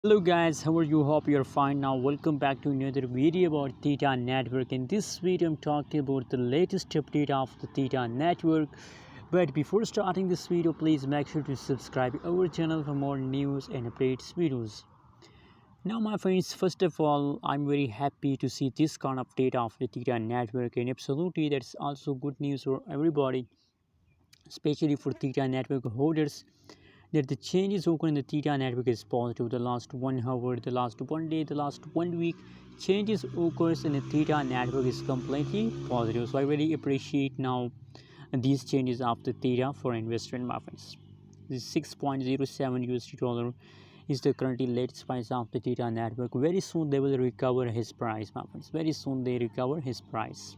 Hello guys, how are you? Hope you're fine. Now welcome back to another video about Theta Network. In this video I'm talking about the latest update of the Theta Network. But before starting this video, please make sure to subscribe our channel for more news and updates videos. Now my friends, first of all, I'm very happy to see this kind of update of the Theta Network, and absolutely that's also good news for everybody, especially for Theta Network holders, that the changes occur in the Theta network is positive. The last 1 hour, the last 1 day, the last 1 week, changes occurs in the Theta network is completely positive. So I really appreciate now these changes of the Theta for investment, my friends. This 6.07 USD dollar is the currently latest price of the Theta network. Very soon they will recover his price, my friends. Very soon they recover his price.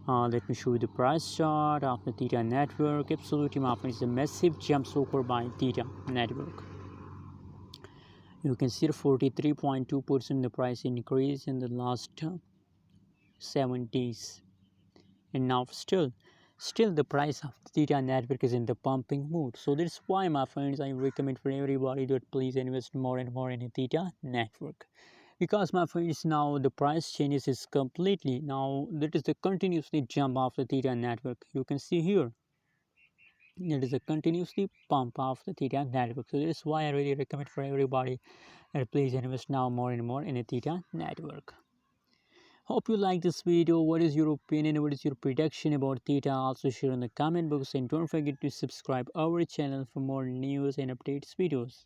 Let me show you the price chart of the Theta network. Absolutely, my friends, a massive jump occurred by Theta network. You can see 43.2% the price increase in the last 7 days, and now still the price of the Theta network is in the pumping mood. So that's why, my friends, I recommend for everybody that please invest more and more in a Theta network, because my friends, now the price changes is completely, now that is the continuously jump of the Theta network. You can see here it is a continuously pump of the Theta network. So that's why I really recommend for everybody that please invest now more and more in a Theta network. Hope you like this video. What is your opinion? What is your prediction about Theta? Also share in the comment box, and don't forget to subscribe our channel for more news and updates videos.